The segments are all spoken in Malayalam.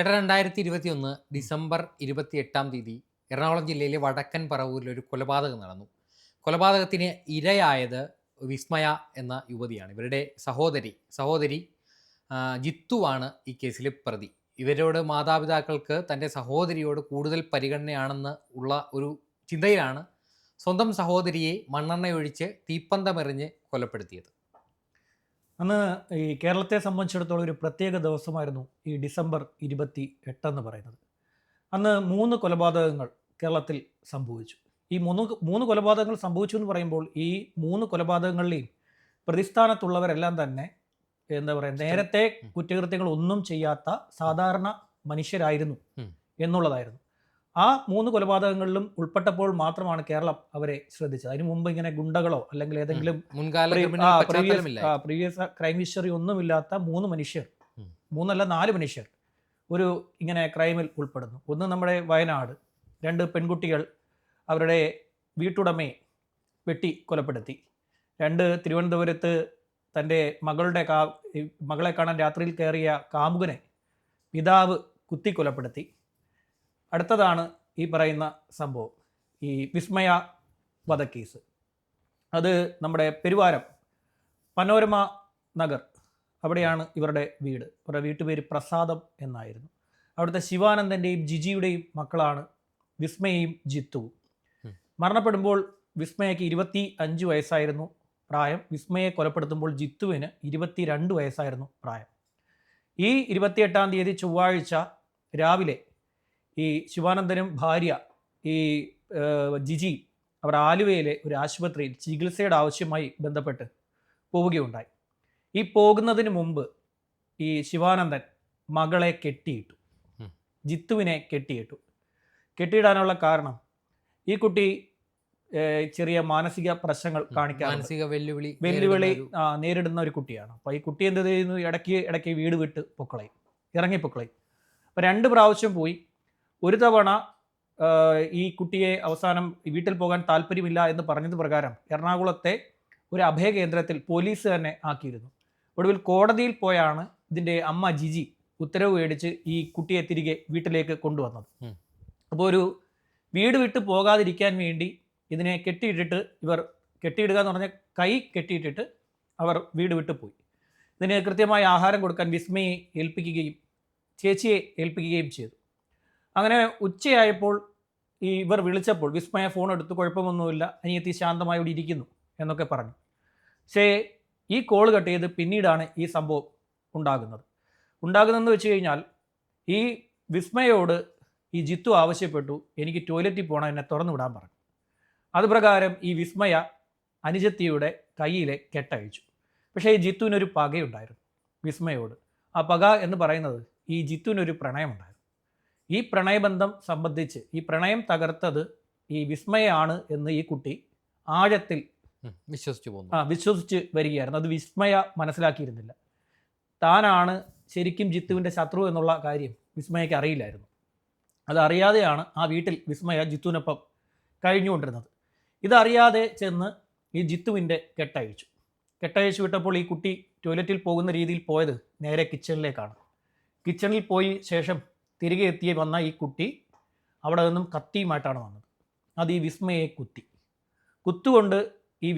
ചേട്ടാ 2021 ഡിസംബർ 28 എറണാകുളം ജില്ലയിലെ വടക്കൻ പറവൂരിൽ ഒരു കൊലപാതകം നടന്നു. കൊലപാതകത്തിന് ഇരയായത് വിസ്മയ എന്ന യുവതിയാണ്. ഇവരുടെ സഹോദരി ജിത്തുവാണ് ഈ കേസിലെ പ്രതി. ഇവരോട് മാതാപിതാക്കൾക്ക് തൻ്റെ സഹോദരിയോട് കൂടുതൽ പരിഗണനയാണെന്ന് ഉള്ള ഒരു ചിന്തയിലാണ് സ്വന്തം സഹോദരിയെ മണ്ണെണ്ണയൊഴിച്ച് തീപ്പന്തമെറിഞ്ഞ് കൊലപ്പെടുത്തിയത്. അന്ന് ഈ കേരളത്തെ സംബന്ധിച്ചിടത്തോളം ഒരു പ്രത്യേക ദിവസമായിരുന്നു ഈ ഡിസംബർ 28 എന്ന് പറയുന്നത്. അന്ന് 3 കൊലപാതകങ്ങൾ കേരളത്തിൽ സംഭവിച്ചു. ഈ മൂന്ന് കൊലപാതകങ്ങൾ സംഭവിച്ചു എന്ന് പറയുമ്പോൾ ഈ 3 കൊലപാതകങ്ങളിലെയും പ്രതിസ്ഥാനത്തുള്ളവരെല്ലാം തന്നെ എന്താ പറയുക, നേരത്തെ കുറ്റകൃത്യങ്ങൾ ഒന്നും ചെയ്യാത്ത സാധാരണ മനുഷ്യരായിരുന്നു എന്നുള്ളതായിരുന്നു. ആ 3 കൊലപാതകങ്ങളിലും ഉൾപ്പെട്ടപ്പോൾ മാത്രമാണ് കേരളം അവരെ ശ്രദ്ധിച്ചത്. അതിനു മുമ്പ് ഇങ്ങനെ ഗുണ്ടകളോ അല്ലെങ്കിൽ ഏതെങ്കിലും പ്രീവിയസ് ക്രൈം ഹിസ്റ്ററി ഒന്നുമില്ലാത്ത 3 മനുഷ്യർ, 3 അല്ല 4 മനുഷ്യർ ഒരു ഇങ്ങനെ ക്രൈമിൽ ഉൾപ്പെടുന്നു. ഒന്ന് നമ്മുടെ വയനാട്, 2 പെൺകുട്ടികൾ അവരുടെ വീട്ടുടമയെ വെട്ടി കൊലപ്പെടുത്തി. 2 തിരുവനന്തപുരത്ത് തൻ്റെ മകളെ കാണാൻ രാത്രിയിൽ കയറിയ കാമുകനെ പിതാവ് കുത്തി കൊലപ്പെടുത്തി. അടുത്തതാണ് ഈ പറയുന്ന സംഭവം, ഈ വിസ്മയ വധക്കേസ്. അത് നമ്മുടെ പെരുവാരം പനോരമ നഗർ, അവിടെയാണ് ഇവരുടെ വീട്. ഇവരുടെ വീട്ടുപേര് പ്രസാദം എന്നായിരുന്നു. അവിടുത്തെ ശിവാനന്ദൻ്റെയും ജിജിയുടെയും മക്കളാണ് വിസ്മയയും ജിത്തുവും. മരണപ്പെടുമ്പോൾ വിസ്മയയ്ക്ക് 25 വയസ്സായിരുന്നു പ്രായം. വിസ്മയെ കൊലപ്പെടുത്തുമ്പോൾ ജിത്തുവിന് 22 വയസ്സായിരുന്നു പ്രായം. ഈ 28 ചൊവ്വാഴ്ച രാവിലെ ഈ ശിവാനന്ദനും ഭാര്യ ഈ ജിജി അവർ ആലുവയിലെ ഒരു ആശുപത്രിയിൽ ചികിത്സയുടെ ആവശ്യമായി ബന്ധപ്പെട്ട് പോവുകയുണ്ടായി. ഈ പോകുന്നതിന് മുമ്പ് ഈ ശിവാനന്ദൻ മകളെ കെട്ടിയിട്ടു, ജിത്തുവിനെ കെട്ടിയിടാനുള്ള കാരണം ഈ കുട്ടി ചെറിയ മാനസിക പ്രശ്നങ്ങൾ കാണിക്കാറുണ്ട്, വെല്ലുവിളി നേരിടുന്ന ഒരു കുട്ടിയാണ്. അപ്പോൾ ഈ കുട്ടി എന്ത് ചെയ്യുന്നു, ഇടയ്ക്ക് വീട് വിട്ട് ഇറങ്ങിപ്പൊക്കളയും. അപ്പോൾ 2 പ്രാവശ്യം പോയി. ഒരു തവണ ഈ കുട്ടിയെ അവസാനം വീട്ടിൽ പോകാൻ താല്പര്യമില്ല എന്ന് പറഞ്ഞത് പ്രകാരം എറണാകുളത്തെ ഒരു അഭയകേന്ദ്രത്തിൽ പോലീസ് തന്നെ ആക്കിയിരുന്നു. ഒടുവിൽ കോടതിയിൽ പോയാണ് ഇതിൻ്റെ അമ്മ ജിജി ഉത്തരവ് മേടിച്ച് ഈ കുട്ടിയെ തിരികെ വീട്ടിലേക്ക് കൊണ്ടുവന്നത്. അപ്പോൾ ഒരു വീട് വിട്ട് പോകാതിരിക്കാൻ വേണ്ടി ഇതിനെ കെട്ടിയിടുക എന്ന് പറഞ്ഞാൽ കൈ കെട്ടിയിട്ടിട്ട് അവർ വീട് വിട്ടു പോയി. ഇതിന് കൃത്യമായ ആഹാരം കൊടുക്കാൻ വിസ്മയെ ഏൽപ്പിക്കുകയും ചേച്ചിയെ ഏൽപ്പിക്കുകയും ചെയ്തു. അങ്ങനെ ഉച്ചയായപ്പോൾ ഇവർ വിളിച്ചപ്പോൾ വിസ്മയ ഫോൺ എടുത്ത് കുഴപ്പമൊന്നുമില്ല, അനിയത്തി ശാന്തമായി ഇവിടെ ഇരിക്കുന്നു എന്നൊക്കെ പറഞ്ഞു. പക്ഷേ ഈ കോൾ കട്ട് ചെയ്ത് പിന്നീടാണ് ഈ സംഭവം ഉണ്ടാകുന്നതെന്ന് വെച്ച് കഴിഞ്ഞാൽ ഈ വിസ്മയോട് ഈ ജിത്തു ആവശ്യപ്പെട്ടു, എനിക്ക് ടോയ്ലറ്റിൽ പോകണം, എന്നെ തുറന്നു വിടാൻ പറഞ്ഞു. അതുപ്രകാരം ഈ വിസ്മയ അനുജത്തിയുടെ കയ്യിലെ കെട്ടഴിച്ചു. പക്ഷേ ഈ ജിത്തുവിനൊരു പകയുണ്ടായിരുന്നു വിസ്മയോട്. ആ പക എന്ന് പറയുന്നത് ഈ ജിത്തുവിനൊരു പ്രണയമുണ്ടായിരുന്നു. ഈ പ്രണയബന്ധം സംബന്ധിച്ച് ഈ പ്രണയം തകർത്തത് ഈ വിസ്മയാണ് എന്ന് ഈ കുട്ടി ആഴത്തിൽ വിശ്വസിച്ച് വരികയായിരുന്നു. അത് വിസ്മയ മനസ്സിലാക്കിയിരുന്നില്ല. താനാണ് ശരിക്കും ജിത്തുവിൻ്റെ ശത്രു എന്നുള്ള കാര്യം വിസ്മയയ്ക്ക് അറിയില്ലായിരുന്നു. അതറിയാതെയാണ് ആ വീട്ടിൽ വിസ്മയ ജിത്തുവിനൊപ്പം കഴിഞ്ഞുകൊണ്ടിരുന്നത്. ഇതറിയാതെ ചെന്ന് ഈ ജിത്തുവിൻ്റെ കെട്ടഴിച്ചു വിട്ടപ്പോൾ ഈ കുട്ടി ടോയ്ലറ്റിൽ പോകുന്ന രീതിയിൽ പോയത് നേരെ കിച്ചണിലേക്കാണ്. കിച്ചണിൽ പോയി ശേഷം തിരികെ വന്ന ഈ കുട്ടി അവിടെ നിന്നും കത്തിയുമായിട്ടാണ് വന്നത്. അത് ഈ വിസ്മയെ കുത്തുകൊണ്ട് ഈ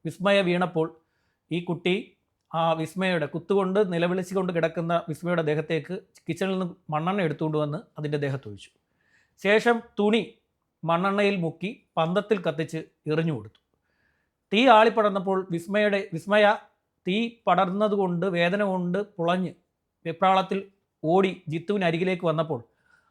വിസ്മയ വീണപ്പോൾ ഈ കുട്ടി ആ വിസ്മയുടെ കുത്തുകൊണ്ട് നിലവിളിച്ചുകൊണ്ട് കിടക്കുന്ന വിസ്മയുടെ ദേഹത്തേക്ക് കിച്ചണിൽ നിന്ന് മണ്ണെണ്ണ എടുത്തുകൊണ്ട് വന്ന് അതിൻ്റെ ദേഹത്തൊഴിച്ചു. ശേഷം തുണി മണ്ണെണ്ണയിൽ മുക്കി പന്തത്തിൽ കത്തിച്ച് എറിഞ്ഞു കൊടുത്തു. തീ ആളിപ്പടർന്നപ്പോൾ വിസ്മയ തീ പടർന്നതുകൊണ്ട് വേദന കൊണ്ട് പുളഞ്ഞ് വെപ്രാളത്തിൽ ഓടി ജിത്തുവിന് അരികിലേക്ക് വന്നപ്പോൾ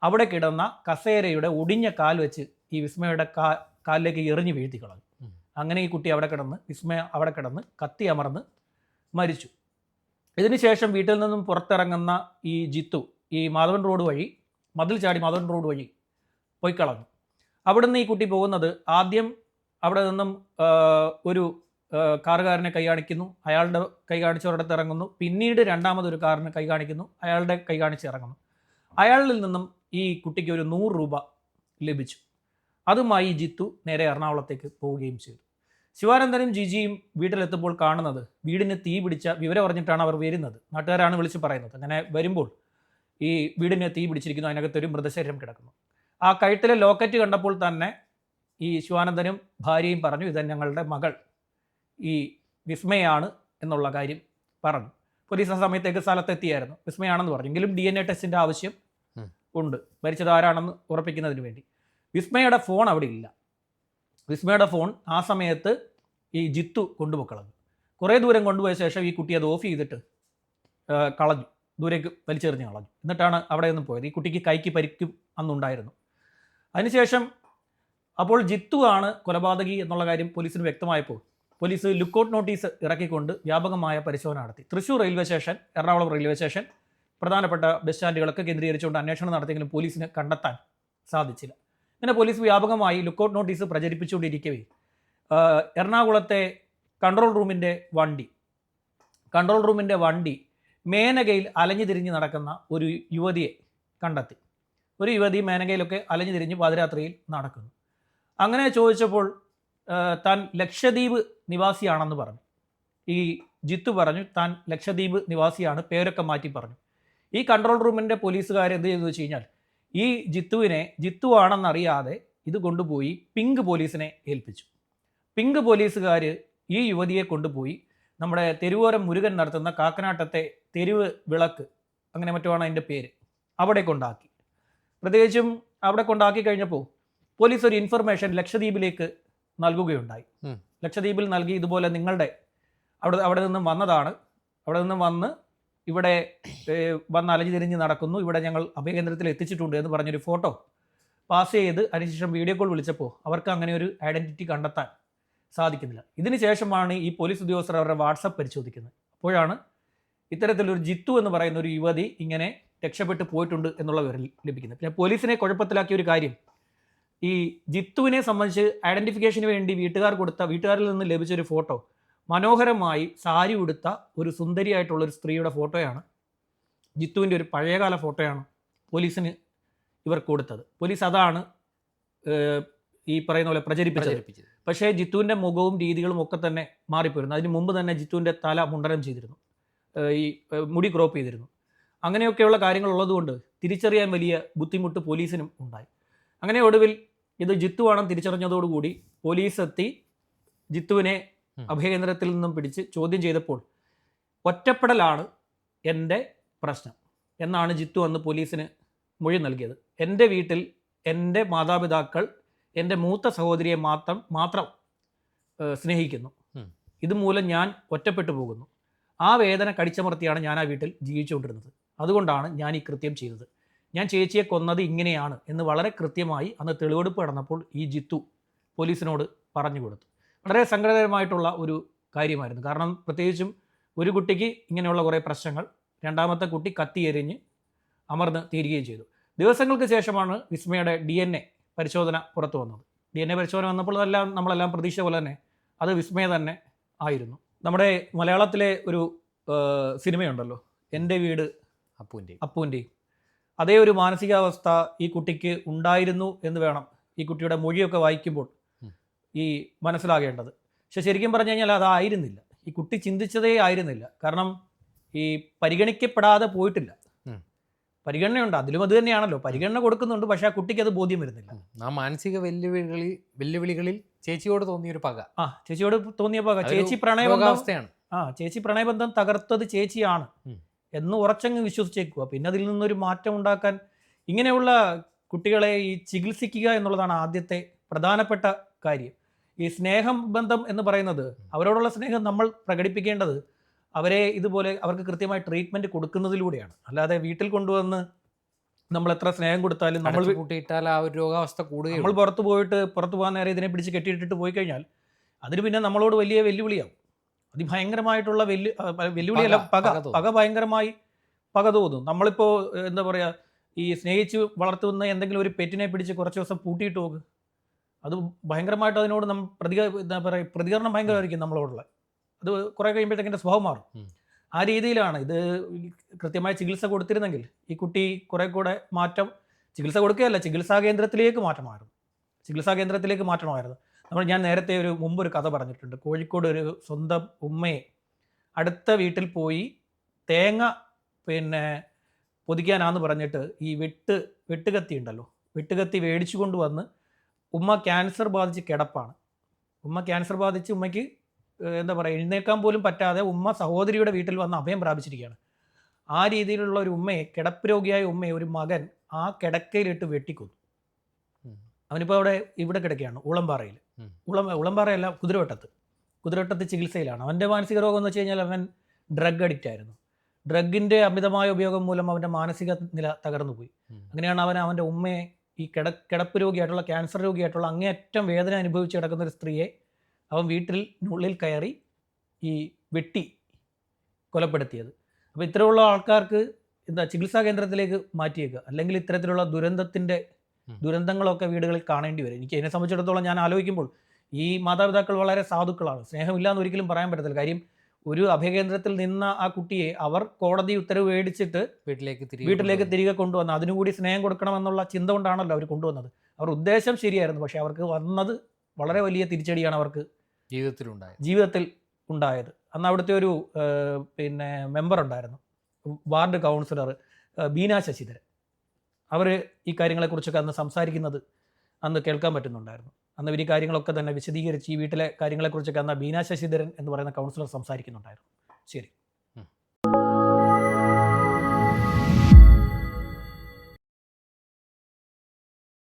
അവിടെ കിടന്ന കസേരയുടെ ഒടിഞ്ഞ കാൽ വെച്ച് ഈ വിസ്മയുടെ കാലിലേക്ക് എറിഞ്ഞു വീഴ്ത്തി കളഞ്ഞു. അങ്ങനെ ഈ കുട്ടി വിസ്മയ അവിടെ കിടന്ന് കത്തി അമർന്ന് മരിച്ചു. ഇതിനുശേഷം വീട്ടിൽ നിന്നും പുറത്തിറങ്ങുന്ന ഈ ജിത്തു ഈ മതിൽ ചാടി മാധവൻ റോഡ് വഴി പോയി കളഞ്ഞു. അവിടുന്ന് ഈ കുട്ടി പോകുന്നത് ആദ്യം അവിടെ നിന്നും ഒരു കാറുകാരനെ കൈ കാണിക്കുന്നു, അയാളുടെ കൈ കാണിച്ച് ഒരിടത്ത് ഇറങ്ങുന്നു. പിന്നീട് രണ്ടാമതൊരു കാറിന് കൈ കാണിക്കുന്നു, അയാളുടെ കൈ കാണിച്ച് ഇറങ്ങുന്നു. അയാളിൽ നിന്നും ഈ കുട്ടിക്ക് ഒരു 100 രൂപ ലഭിച്ചു. അതുമായി ജിത്തു നേരെ എറണാകുളത്തേക്ക് പോവുകയും ചെയ്തു. ശിവാനന്ദനും ജിജിയും വീട്ടിലെത്തുമ്പോൾ കാണുന്നത് വീടിന് തീ പിടിച്ച വിവരം അറിഞ്ഞിട്ടാണ് അവർ വരുന്നത്. നാട്ടുകാരാണ് വിളിച്ച് പറയുന്നത്. അങ്ങനെ വരുമ്പോൾ ഈ വീടിന് തീ പിടിച്ചിരിക്കുന്നു, അതിനകത്തൊരു മൃതശരീരം കിടക്കുന്നു. ആ കഴുത്തിലെ ലോക്കറ്റ് കണ്ടപ്പോൾ തന്നെ ഈ ശിവാനന്ദനും ഭാര്യയും പറഞ്ഞു, ഇത് ഞങ്ങളുടെ മകൾ ഈ വിസ്മയാണ് എന്നുള്ള കാര്യം പറഞ്ഞു. പോലീസ് ആ സമയത്തേക്ക് സ്ഥലത്തെത്തിയായിരുന്നു. വിസ്മയാണെന്ന് പറഞ്ഞു. എങ്കിലും DNA ടെസ്റ്റിൻ്റെ ആവശ്യം ഉണ്ട്, മരിച്ചത് ആരാണെന്ന് ഉറപ്പിക്കുന്നതിന് വേണ്ടി. വിസ്മയുടെ ഫോൺ അവിടെ ഇല്ല. വിസ്മയുടെ ഫോൺ ആ സമയത്ത് ഈ ജിത്തു കൊണ്ടുപോയി. കുറേ ദൂരം കൊണ്ടുപോയ ശേഷം ഈ കുട്ടി അത് ഓഫ് ചെയ്തിട്ട് കളഞ്ഞു, ദൂരേക്ക് വലിച്ചെറിഞ്ഞ് കളഞ്ഞു. എന്നിട്ടാണ് അവിടെ നിന്നും പോയത്. ഈ കുട്ടിക്ക് കൈക്ക് പരിക്കും അന്നുണ്ടായിരുന്നു. അതിനുശേഷം അപ്പോൾ ജിത്തു ആണ് കൊലപാതകി എന്നുള്ള കാര്യം പോലീസിന് വ്യക്തമായപ്പോൾ പോലീസ് ലുക്കൗട്ട് നോട്ടീസ് ഇറക്കിക്കൊണ്ട് വ്യാപകമായ പരിശോധന നടത്തി. Thrissur railway station, Ernakulam railway station, പ്രധാനപ്പെട്ട ബസ് സ്റ്റാൻഡുകളൊക്കെ കേന്ദ്രീകരിച്ചുകൊണ്ട് അന്വേഷണം നടത്തിയെങ്കിലും പോലീസിന് കണ്ടെത്താൻ സാധിച്ചില്ല. ഇങ്ങനെ പോലീസ് വ്യാപകമായി ലുക്കൗട്ട് നോട്ടീസ് പ്രചരിപ്പിച്ചുകൊണ്ടിരിക്കവേ എറണാകുളത്തെ കൺട്രോൾ റൂമിൻ്റെ വണ്ടി മേനകയിൽ അലഞ്ഞു തിരിഞ്ഞ് നടക്കുന്ന ഒരു യുവതിയെ കണ്ടെത്തി. ഒരു യുവതി മേനകയിലൊക്കെ അലഞ്ഞു തിരിഞ്ഞ് പാതിരാത്രിയിൽ നടക്കുന്നു. അങ്ങനെ ചോദിച്ചപ്പോൾ താൻ ലക്ഷദ്വീപ് നിവാസിയാണെന്ന് പറഞ്ഞു. ഈ ജിത്തു പറഞ്ഞു താൻ ലക്ഷദ്വീപ് നിവാസിയാണ്, പേരൊക്കെ മാറ്റി പറഞ്ഞു. ഈ കൺട്രോൾ റൂമിൻ്റെ പോലീസുകാർ എന്ത് ചെയ്തു വെച്ച് കഴിഞ്ഞാൽ ഈ ജിത്തു ആണെന്നറിയാതെ ഇത് കൊണ്ടുപോയി പിങ്ക് പോലീസിനെ ഏൽപ്പിച്ചു. പിങ്ക് പോലീസുകാർ ഈ യുവതിയെ കൊണ്ടുപോയി നമ്മുടെ തെരുവോരം മുരുകൻ നടത്തുന്ന കാക്കനാട്ടത്തെ തെരുവ് വിളക്ക്, അങ്ങനെ മറ്റുമാണ് അതിൻ്റെ പേര്, അവിടെ കൊണ്ടാക്കി. പ്രത്യേകിച്ചും അവിടെ കൊണ്ടാക്കി കഴിഞ്ഞപ്പോൾ പോലീസ് ഒരു ഇൻഫർമേഷൻ ലക്ഷദ്വീപിലേക്ക് നൽകുകയുണ്ടായി. ലക്ഷദ്വീപിൽ നൽകി, ഇതുപോലെ നിങ്ങളുടെ അവിടെ നിന്നും വന്നതാണ്, അവിടെ നിന്നും വന്ന് ഇവിടെ വന്ന് അലഞ്ഞു തിരിഞ്ഞ് നടക്കുന്നു, ഇവിടെ ഞങ്ങൾ അഭയകേന്ദ്രത്തിൽ എത്തിച്ചിട്ടുണ്ട് എന്ന് പറഞ്ഞൊരു ഫോട്ടോ പാസ് ചെയ്ത് അതിനുശേഷം വീഡിയോ കോൾ വിളിച്ചപ്പോൾ അവർക്ക് അങ്ങനെ ഒരു ഐഡൻറ്റിറ്റി കണ്ടെത്താൻ സാധിക്കുന്നില്ല. ഇതിന് ശേഷമാണ് ഈ പോലീസ് ഉദ്യോഗസ്ഥർ അവരുടെ വാട്സപ്പ് പരിശോധിക്കുന്നത്. അപ്പോഴാണ് ഇത്തരത്തിലൊരു ജിത്തു എന്ന് പറയുന്ന ഒരു യുവതി ഇങ്ങനെ രക്ഷപ്പെട്ടു പോയിട്ടുണ്ട് എന്നുള്ള വിവരം ലഭിക്കുന്നത്. പിന്നെ പോലീസിനെ കുഴപ്പത്തിലാക്കിയ ഒരു കാര്യം, ഈ ജിത്തുവിനെ സംബന്ധിച്ച് ഐഡൻറ്റിഫിക്കേഷന് വേണ്ടി വീട്ടുകാരിൽ നിന്ന് ലഭിച്ചൊരു ഫോട്ടോ മനോഹരമായി സാരി ഉടുത്ത ഒരു സുന്ദരിയായിട്ടുള്ളൊരു സ്ത്രീയുടെ ഫോട്ടോയാണ്, ജിത്തുവിൻ്റെ ഒരു പഴയകാല ഫോട്ടോയാണ് പോലീസിന് ഇവർ കൊടുത്തത്. പോലീസ് അതാണ് ഈ പറയുന്ന പോലെ പ്രചരിപ്പിച്ചത്. പക്ഷേ ജിത്തുവിൻ്റെ മുഖവും രീതികളും ഒക്കെ തന്നെ മാറിപ്പോയിരുന്നു. അതിന് മുമ്പ് തന്നെ ജിത്തുവിൻ്റെ തല മുണ്ടനം ചെയ്തിരുന്നു, ഈ മുടി ക്രോപ്പ് ചെയ്തിരുന്നു. അങ്ങനെയൊക്കെയുള്ള കാര്യങ്ങൾ ഉള്ളതുകൊണ്ട് തിരിച്ചറിയാൻ വലിയ ബുദ്ധിമുട്ട് പോലീസിനും ഉണ്ടായി. അങ്ങനെ ഒടുവിൽ ഇത് ജിത്തു ആണെന്ന് തിരിച്ചറിഞ്ഞതോടുകൂടി പോലീസ് എത്തി ജിത്തുവിനെ അഭയകേന്ദ്രത്തിൽ നിന്നും പിടിച്ച് ചോദ്യം ചെയ്തപ്പോൾ ഒറ്റപ്പെടലാണ് എൻ്റെ പ്രശ്നം എന്നാണ് ജിത്തു അന്ന് പോലീസിന് മൊഴി നൽകിയത്. എൻ്റെ വീട്ടിൽ എൻ്റെ മാതാപിതാക്കൾ എൻ്റെ മൂത്ത സഹോദരിയെ മാത്രം സ്നേഹിക്കുന്നു, ഇതുമൂലം ഞാൻ ഒറ്റപ്പെട്ടു പോകുന്നു. ആ വേദന കടിച്ചമർത്തിയാണ് ഞാൻ ആ വീട്ടിൽ ജീവിച്ചുകൊണ്ടിരുന്നത്. അതുകൊണ്ടാണ് ഞാൻ ഈ കൃത്യം ചെയ്തത്. ഞാൻ ചേച്ചിയെ കൊന്നത് ഇങ്ങനെയാണ് എന്ന് വളരെ കൃത്യമായി അന്ന് തെളിവെടുപ്പ് നടന്നപ്പോൾ ഈ ജിത്തു പോലീസിനോട് പറഞ്ഞു കൊടുത്തു. വളരെ സങ്കടകരമായിട്ടുള്ള ഒരു കാര്യമായിരുന്നു. കാരണം പ്രത്യേകിച്ചും ഒരു കുട്ടിക്ക് ഇങ്ങനെയുള്ള കുറേ പ്രശ്നങ്ങൾ, രണ്ടാമത്തെ കുട്ടി കത്തിയെരിഞ്ഞ് അമർന്ന് തീരുകയും ചെയ്തു. ദിവസങ്ങൾക്ക് ശേഷമാണ് വിസ്മയുടെ DNA പരിശോധന പുറത്തു വന്നത്. DNA പരിശോധന വന്നപ്പോൾ നമ്മളെല്ലാം പ്രതീക്ഷ പോലെ തന്നെ അത് വിസ്മയ തന്നെ ആയിരുന്നു. നമ്മുടെ മലയാളത്തിലെ ഒരു സിനിമയുണ്ടല്ലോ, എൻ്റെ വീട് അപ്പൂൻ്റെയും, അതേ ഒരു മാനസികാവസ്ഥ ഈ കുട്ടിക്ക് ഉണ്ടായിരുന്നു എന്ന് വേണം ഈ കുട്ടിയുടെ മൊഴിയൊക്കെ വായിക്കുമ്പോൾ ഈ മനസ്സിലാകേണ്ടത്. പക്ഷെ ശരിക്കും പറഞ്ഞു കഴിഞ്ഞാൽ അതായിരുന്നില്ല, ഈ കുട്ടി ചിന്തിച്ചതേ ആയിരുന്നില്ല. കാരണം ഈ പരിഗണിക്കപ്പെടാതെ പോയിട്ടില്ല. പരിഗണനയുണ്ട്, അതിലും അത് തന്നെയാണല്ലോ, പരിഗണന കൊടുക്കുന്നുണ്ട്. പക്ഷെ ആ കുട്ടിക്ക് അത് ബോധ്യം വരുന്നില്ല. ആ മാനസിക വെല്ലുവിളികളിൽ ചേച്ചിയോട് തോന്നിയൊരു പക, ചേച്ചിയോട് തോന്നിയ പക, ചേച്ചി പ്രണയബന്ധമാണ്, ചേച്ചി പ്രണയബന്ധം തകർത്തത് ചേച്ചിയാണ് എന്ന് ഉറച്ചങ്ങ് വിശ്വസിച്ചേക്കുക. പിന്നെ അതിൽ നിന്നൊരു മാറ്റം ഉണ്ടാക്കാൻ ഇങ്ങനെയുള്ള കുട്ടികളെ ഈ ചികിത്സിക്കുക എന്നുള്ളതാണ് ആദ്യത്തെ പ്രധാനപ്പെട്ട കാര്യം. ഈ സ്നേഹം ബന്ധം എന്ന് പറയുന്നത്, അവരോടുള്ള സ്നേഹം നമ്മൾ പ്രകടിപ്പിക്കേണ്ടത് അവരെ ഇതുപോലെ അവർക്ക് കൃത്യമായി ട്രീറ്റ്മെൻറ്റ് കൊടുക്കുന്നതിലൂടെയാണ്. അല്ലാതെ വീട്ടിൽ കൊണ്ടുവന്ന് നമ്മൾ എത്ര സ്നേഹം കൊടുത്താലും നമ്മൾ കൂട്ടിയിട്ടാൽ ആ ഒരു രോഗാവസ്ഥ കൂടുകയും നമ്മൾ പുറത്തു പോകാൻ നേരെ ഇതിനെ പിടിച്ച് കെട്ടിയിട്ടിട്ട് പോയി കഴിഞ്ഞാൽ അതിന് പിന്നെ നമ്മളോട് വലിയ വെല്ലുവിളിയാവും. അതിഭയങ്കരമായിട്ടുള്ള വെല്ലുവിളിയല്ല, പക ഭയങ്കരമായി പക തോന്നും. നമ്മളിപ്പോൾ എന്താ പറയുക, ഈ സ്നേഹിച്ച് വളർത്തുന്ന എന്തെങ്കിലും ഒരു പെറ്റിനെ പിടിച്ച് കുറച്ച് ദിവസം പൂട്ടിയിട്ട് നോക്ക്, അത് ഭയങ്കരമായിട്ട് അതിനോട് പ്രതികരണം ഭയങ്കരമായിരിക്കും നമ്മളോടുള്ള. അത് കുറേ കഴിയുമ്പോഴത്തേക്കിൻ്റെ സ്വഭാവം മാറും. ആ രീതിയിലാണ് ഇത്. കൃത്യമായ ചികിത്സ കൊടുത്തിരുന്നെങ്കിൽ ഈ കുട്ടി കുറേ കൂടെ മാറ്റം, ചികിത്സ കൊടുക്കുകയല്ല, ചികിത്സാ കേന്ദ്രത്തിലേക്ക് മാറ്റണമായിരുന്നു. ഞാൻ നേരത്തെ മുമ്പൊരു കഥ പറഞ്ഞിട്ടുണ്ട്. കോഴിക്കോട് ഒരു സ്വന്തം ഉമ്മയെ അടുത്ത വീട്ടിൽ പോയി തേങ്ങ പൊതിക്കാനാന്ന് പറഞ്ഞിട്ട് ഈ വെട്ടുകത്തി ഉണ്ടല്ലോ, വെട്ടുകത്തി മേടിച്ചു കൊണ്ടുവന്ന് ഉമ്മ ക്യാൻസർ ബാധിച്ച് കിടപ്പാണ്. ഉമ്മ ക്യാൻസർ ബാധിച്ച് ഉമ്മയ്ക്ക് എന്താ പറയുക, എഴുന്നേൽക്കാൻ പോലും പറ്റാതെ ഉമ്മ സഹോദരിയുടെ വീട്ടിൽ വന്ന് അഭയം പ്രാപിച്ചിരിക്കുകയാണ്. ആ രീതിയിലുള്ള ഒരു ഉമ്മയെ, കിടപ്പ് രോഗിയായ ഉമ്മയെ ഒരു മകൻ ആ കിടക്കയിലിട്ട് വെട്ടിക്കൊന്നു. അവനിപ്പോൾ ഇവിടെ കിടക്കുകയാണ്, ഉളമ്പാറയിൽ. ഉളമ്പാറയല്ല, കുതിരവട്ടത്ത് ചികിത്സയിലാണ്. അവൻ്റെ മാനസിക രോഗം എന്ന് വെച്ച് കഴിഞ്ഞാൽ അവൻ ഡ്രഗ് അഡിക്റ്റ് ആയിരുന്നു. ഡ്രഗിൻ്റെ അമിതമായ ഉപയോഗം മൂലം അവൻ്റെ മാനസിക നില തകർന്നു പോയി. അങ്ങനെയാണ് അവൻ്റെ ഉമ്മയെ, ഈ കിടപ്പ് രോഗിയായിട്ടുള്ള, ക്യാൻസർ രോഗിയായിട്ടുള്ള, അങ്ങേയറ്റം വേദന അനുഭവിച്ച് കിടക്കുന്ന ഒരു സ്ത്രീയെ അവൻ വീട്ടിനുള്ളിൽ കയറി ഈ വെട്ടി കൊലപ്പെടുത്തിയത്. അപ്പോൾ ഇത്തരമുള്ള ആൾക്കാർക്ക് ചികിത്സാ കേന്ദ്രത്തിലേക്ക് മാറ്റിയേക്കുക, അല്ലെങ്കിൽ ഇത്തരത്തിലുള്ള ദുരന്തങ്ങളൊക്കെ വീടുകളിൽ കാണേണ്ടി വരും. എനിക്ക് എന്നെ സംബന്ധിച്ചിടത്തോളം ഞാൻ ആലോചിക്കുമ്പോൾ ഈ മാതാപിതാക്കൾ വളരെ സാധുക്കളാണ്. സ്നേഹമില്ല എന്ന് ഒരിക്കലും പറയാൻ പറ്റത്തില്ല. കാര്യം ഒരു അഭയകേന്ദ്രത്തിൽ നിന്ന ആ കുട്ടിയെ അവർ കോടതി ഉത്തരവ് മേടിച്ചിട്ട് വീട്ടിലേക്ക് തിരികെ കൊണ്ടുവന്നു. അതിനുകൂടി സ്നേഹം കൊടുക്കണമെന്നുള്ള ചിന്ത കൊണ്ടാണല്ലോ അവർ കൊണ്ടുവന്നത്. അവർ ഉദ്ദേശം ശരിയായിരുന്നു, പക്ഷേ അവർക്ക് വന്നത് വളരെ വലിയ തിരിച്ചടിയാണ് അവർക്ക് ജീവിതത്തിൽ ഉണ്ടായത്. അന്ന് അവിടുത്തെ ഒരു മെമ്പർ ഉണ്ടായിരുന്നു, വാർഡ് കൗൺസിലർ ബീന ശശിധരൻ. അവർ ഈ കാര്യങ്ങളെക്കുറിച്ചൊക്കെ അന്ന് സംസാരിക്കുന്നത് അന്ന് കേൾക്കാൻ പറ്റുന്നുണ്ടായിരുന്നു. അന്ന് ഇവർ ഈ കാര്യങ്ങളൊക്കെ തന്നെ വിശദീകരിച്ച് ഈ വീട്ടിലെ കാര്യങ്ങളെക്കുറിച്ചൊക്കെ അന്ന് ബീന ശശിധരൻ എന്ന് പറയുന്ന കൗൺസിലർ സംസാരിക്കുന്നുണ്ടായിരുന്നു. ശരി.